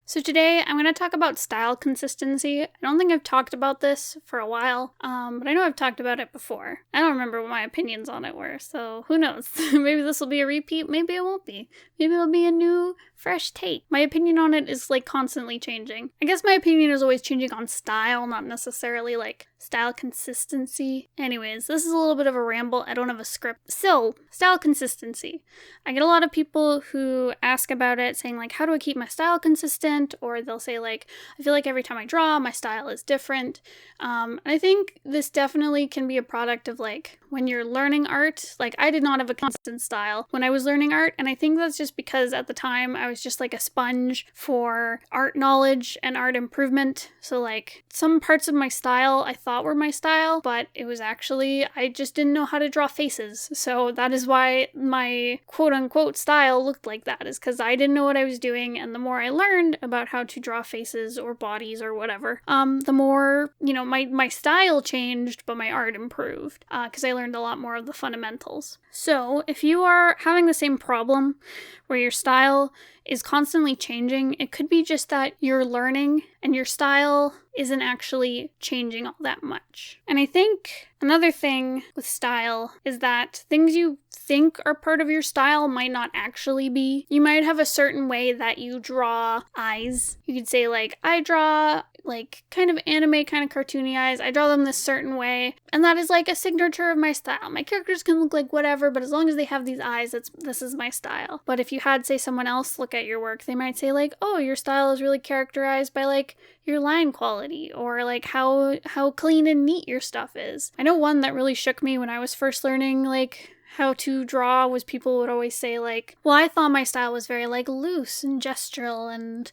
So today I'm going to talk about style consistency. I don't think I've talked about this for a while, but I know I've talked about it before. I don't remember what my opinions on it were, so who knows? Maybe this will be a repeat, maybe it won't be. Maybe it'll be a new, fresh take. My opinion on it is constantly changing. I guess my opinion is always changing on style, not necessarily style consistency. Anyways, this is a little bit of a ramble. I don't have a script. So, style consistency. I get a lot of people who ask about it saying how do I keep my style consistent? Or they'll say I feel like every time I draw, my style is different. And I think this definitely can be a product of when you're learning art. I did not have a consistent style when I was learning art. And I think that's just because at the time I was just a sponge for art knowledge and art improvement. So some parts of my style I thought were my style, but it was actually, I just didn't know how to draw faces. So that is why my quote unquote style looked like that, is because I didn't know what I was doing. And the more I learned about how to draw faces or bodies or whatever, the more, my style changed, but my art improved because I learned a lot more of the fundamentals. So if you are having the same problem where your style is constantly changing, it could be just that you're learning and your style isn't actually changing all that much. And I think another thing with style is that things you think are part of your style might not actually be. You might have a certain way that you draw eyes. You could say I draw kind of anime, kind of cartoony eyes. I draw them this certain way. And that is a signature of my style. My characters can look like whatever, but as long as they have these eyes, this is my style. But if you had, say, someone else look at your work, they might say oh, your style is really characterized by your line quality or how clean and neat your stuff is. I know one that really shook me when I was first learning how to draw was people would always say well, I thought my style was very loose and gestural and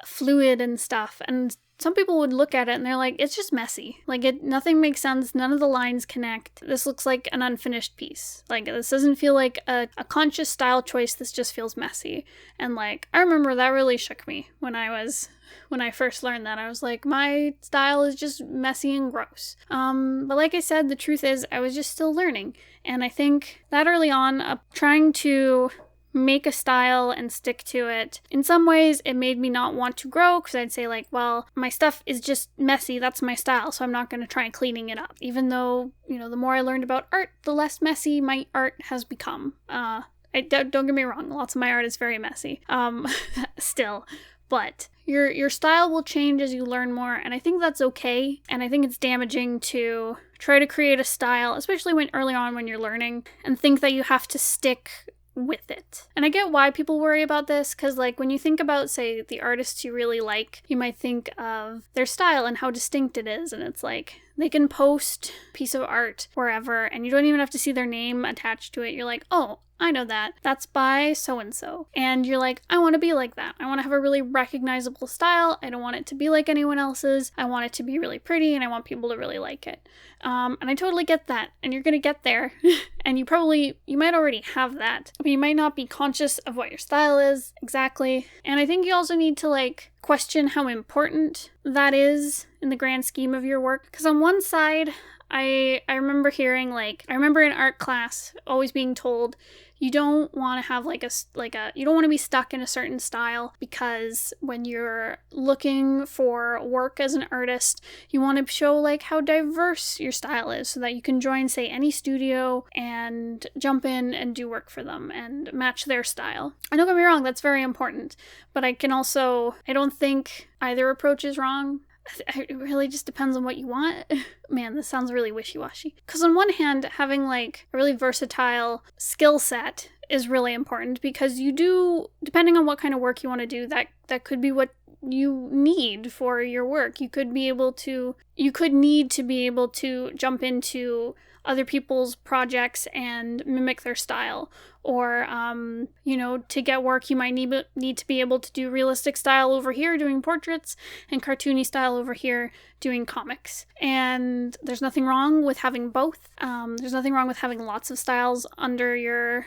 fluid and stuff. And some people would look at it and they're it's just messy. Nothing makes sense. None of the lines connect. This looks like an unfinished piece. This doesn't feel like a conscious style choice. This just feels messy. And I remember that really shook me when I first learned that. I was my style is just messy and gross. But like I said, the truth is I was just still learning. And I think that early on, trying to make a style and stick to it, in some ways it made me not want to grow, because I'd say well, my stuff is just messy, that's my style, so I'm not going to try cleaning it up. Even though, the more I learned about art, the less messy my art has become. Don't get me wrong, lots of my art is very messy. Still. But your style will change as you learn more, and I think that's okay. And I think it's damaging to try to create a style, especially early on when you're learning, and think that you have to stick with it. And I get why people worry about this, because when you think about, say, the artists you really like, you might think of their style and how distinct it is, and it's they can post a piece of art wherever and you don't even have to see their name attached to it. You're oh, I know that. That's by so-and-so. And you're I want to be like that. I want to have a really recognizable style. I don't want it to be like anyone else's. I want it to be really pretty and I want people to really like it. And I totally get that. And you're going to get there. And you might already have that. But you might not be conscious of what your style is exactly. And I think you also need to question how important that is in the grand scheme of your work. Because on one side, I remember hearing I remember in art class always being told you don't want to have you don't want to be stuck in a certain style, because when you're looking for work as an artist, you want to show how diverse your style is, so that you can join, say, any studio and jump in and do work for them and match their style. And don't get me wrong, that's very important, but I don't think either approach is wrong. It really just depends on what you want. Man, this sounds really wishy-washy. Because on one hand, having a really versatile skill set is really important, because you do, depending on what kind of work you want to do, that could be what you need for your work. You could need to be able to jump into other people's projects and mimic their style. Or, to get work, you might need to be able to do realistic style over here doing portraits and cartoony style over here doing comics. And there's nothing wrong with having both. There's nothing wrong with having lots of styles under your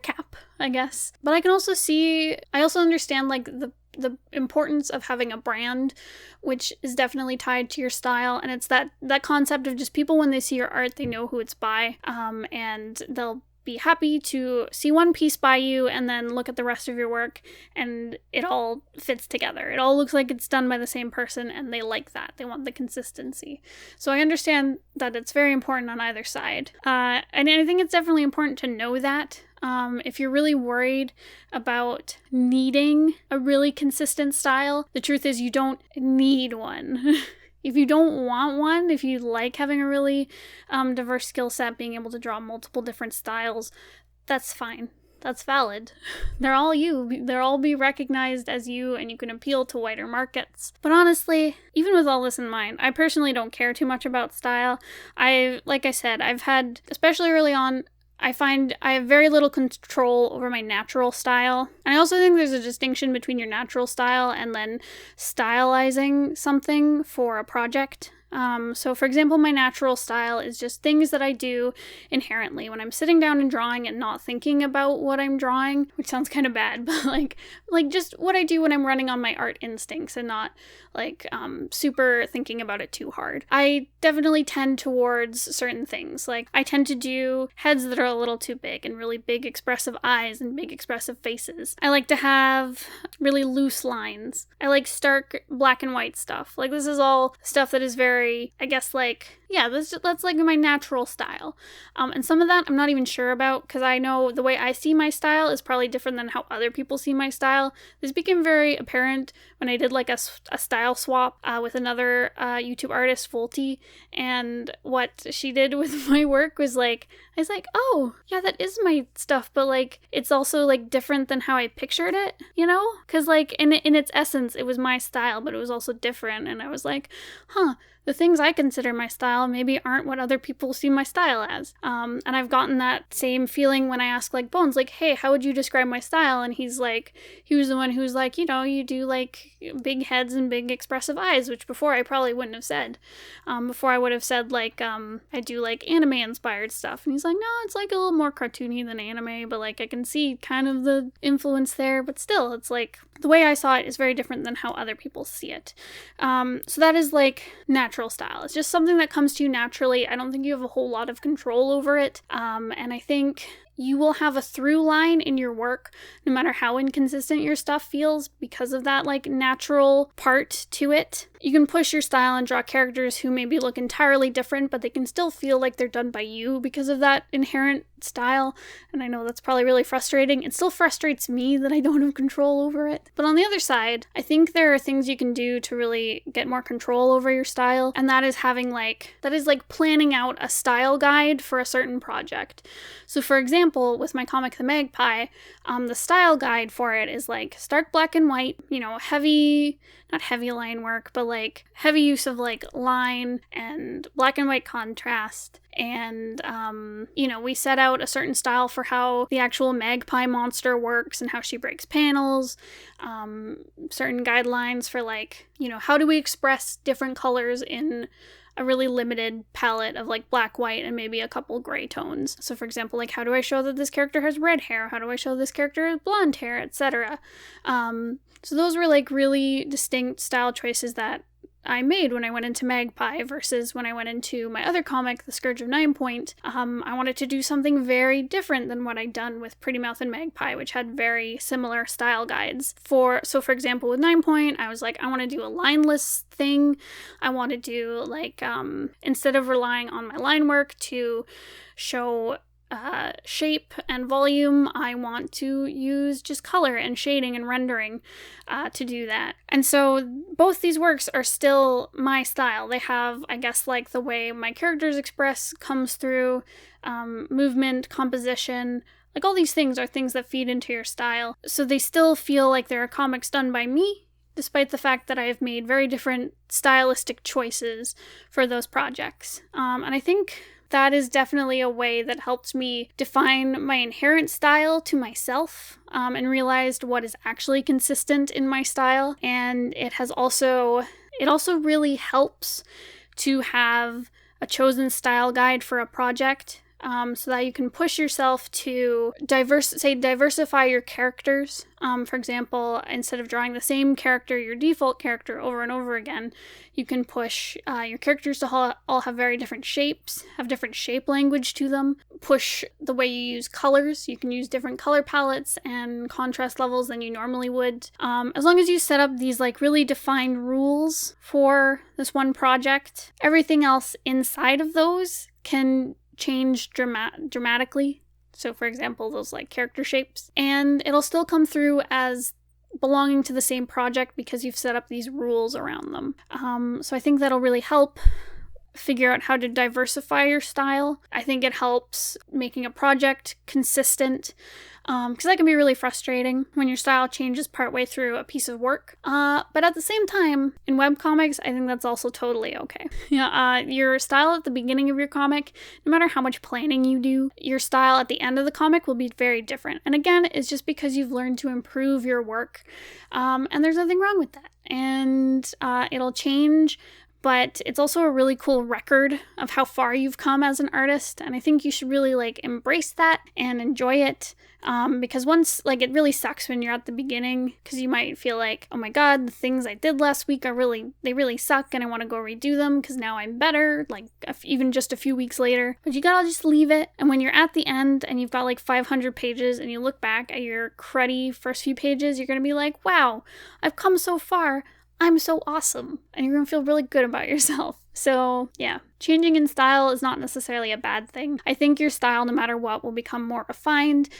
cap, I guess. But I also understand the importance of having a brand, which is definitely tied to your style. And it's that concept of just people, when they see your art, they know who it's by, and they'll be happy to see one piece by you and then look at the rest of your work and it all fits together. It all looks like it's done by the same person, and they like that. They want the consistency. So I understand that it's very important on either side. And I think it's definitely important to know that. If you're really worried about needing a really consistent style, the truth is you don't need one. If you don't want one, if you like having a really diverse skill set, being able to draw multiple different styles, that's fine. That's valid. They're all you. They'll all be recognized as you, and you can appeal to wider markets. But honestly, even with all this in mind, I personally don't care too much about style. Like I said, I've had, especially early on, I find I have very little control over my natural style. And I also think there's a distinction between your natural style and then stylizing something for a project. So for example, my natural style is just things that I do inherently when I'm sitting down and drawing and not thinking about what I'm drawing, which sounds kind of bad, but like just what I do when I'm running on my art instincts and not super thinking about it too hard. I definitely tend towards certain things. Like I tend to do heads that are a little too big and really big expressive eyes and big expressive faces. I like to have really loose lines. I like stark black and white stuff. Like this is all stuff that is very, I guess, that's like my natural style. And some of that I'm not even sure about, because I know the way I see my style is probably different than how other people see my style. This became very apparent when I did like a style swap with another YouTube artist, Volti, and what she did with my work was like, I was like, oh, yeah, that is my stuff, but like, it's also like different than how I pictured it, you know? Because like in its essence, it was my style, but it was also different, and I was like, huh, the things I consider my style maybe aren't what other people see my style as. And I've gotten that same feeling when I ask like Bones, like, hey, how would you describe my style? And he was the one who's like, you know, you do like big heads and big expressive eyes, which before I probably wouldn't have said. Before I would have said like, I do like anime inspired stuff. And he's like, no, it's like a little more cartoony than anime, but like I can see kind of the influence there, but still it's like the way I saw it is very different than how other people see it. So that is like natural style. It's just something that comes to you naturally. I don't think you have a whole lot of control over it. And I think you will have a through line in your work, no matter how inconsistent your stuff feels, because of that like natural part to it. You can push your style and draw characters who maybe look entirely different, but they can still feel like they're done by you because of that inherent style. And I know that's probably really frustrating. It still frustrates me that I don't have control over it. But on the other side, I think there are things you can do to really get more control over your style. And that is planning out a style guide for a certain project. So for example, with my comic The Magpie, the style guide for it is like stark black and white, you know, not heavy line work, but like heavy use of like line and black and white contrast. And, we set out a certain style for how the actual magpie monster works and how she breaks panels, certain guidelines for like, how do we express different colors in a really limited palette of like black, white, and maybe a couple gray tones. So for example, like how do I show that this character has red hair? How do I show this character has blonde hair, etc.? So those were like really distinct style choices that I made when I went into Magpie versus when I went into my other comic, The Scourge of Ninepoint. I wanted to do something very different than what I'd done with Pretty Mouth and Magpie, which had very similar style guides. For example, with Ninepoint, I was like, I want to do a lineless thing. I want to do like, instead of relying on my line work to show shape and volume, I want to use just color and shading and rendering to do that. And so both these works are still my style. They have, I guess, like the way my characters express comes through, movement, composition, like all these things are things that feed into your style. So they still feel like they're comics done by me, despite the fact that I have made very different stylistic choices for those projects. And I think that is definitely a way that helped me define my inherent style to myself, and realized what is actually consistent in my style. And it also really helps to have a chosen style guide for a project, so that you can push yourself to diversify your characters. For example, instead of drawing the same character, your default character, over and over again, you can push your characters to all have very different shapes, have different shape language to them, push the way you use colors. You can use different color palettes and contrast levels than you normally would. As long as you set up these like really defined rules for this one project, everything else inside of those can change dramatically. So for example, those like character shapes, and it'll still come through as belonging to the same project because you've set up these rules around them. So I think that'll really help figure out how to diversify your style. I think it helps making a project consistent, because that can be really frustrating when your style changes partway through a piece of work. But at the same time, in webcomics, I think that's also totally okay. Your style at the beginning of your comic, no matter how much planning you do, your style at the end of the comic will be very different. And again, it's just because you've learned to improve your work, and there's nothing wrong with that. And it'll change, but it's also a really cool record of how far you've come as an artist, and I think you should really like embrace that and enjoy it, because once, like, it really sucks when you're at the beginning, because you might feel like, oh my god, the things I did last week they really suck, and I want to go redo them because now I'm better, like even just a few weeks later. But you gotta just leave it, and when you're at the end and you've got like 500 pages and you look back at your cruddy first few pages, you're gonna be like, wow, I've come so far. I'm so awesome, and you're gonna feel really good about yourself. So yeah, changing in style is not necessarily a bad thing. I think your style, no matter what, will become more refined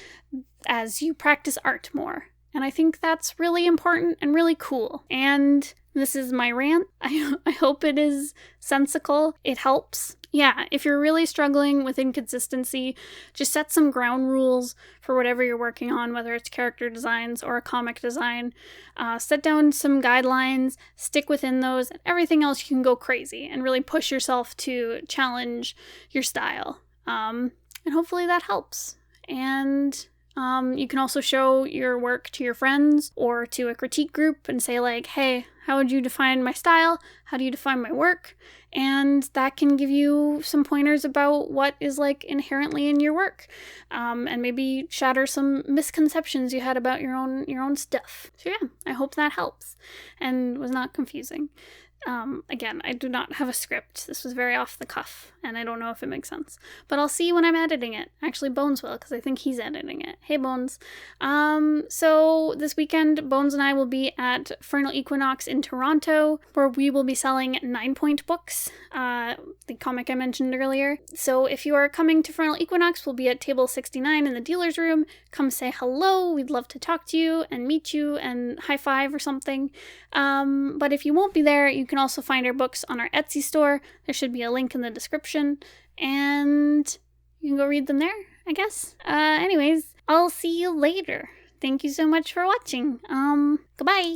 as you practice art more. And I think that's really important and really cool. And this is my rant. I hope it is sensical. It helps. Yeah, if you're really struggling with inconsistency, just set some ground rules for whatever you're working on, whether it's character designs or a comic design. Set down some guidelines, stick within those, and everything else you can go crazy and really push yourself to challenge your style. And hopefully that helps. And you can also show your work to your friends or to a critique group and say like, hey, how would you define my style? How do you define my work? And that can give you some pointers about what is like inherently in your work, and maybe shatter some misconceptions you had about your own stuff. So yeah, I hope that helps and was not confusing. Again, I do not have a script. This was very off the cuff, and I don't know if it makes sense. But I'll see when I'm editing it. Actually, Bones will, because I think he's editing it. Hey, Bones. So this weekend, Bones and I will be at Vernal Equinox in Toronto, where we will be selling 9-point books, the comic I mentioned earlier. So if you are coming to Vernal Equinox, we'll be at table 69 in the dealer's room. Come say hello. We'd love to talk to you and meet you and high five or something. But if you won't be there, you can also find our books on our Etsy store. There should be a link in the description, and you can go read them there, I guess. Anyways, I'll see you later. Thank you so much for watching. Goodbye!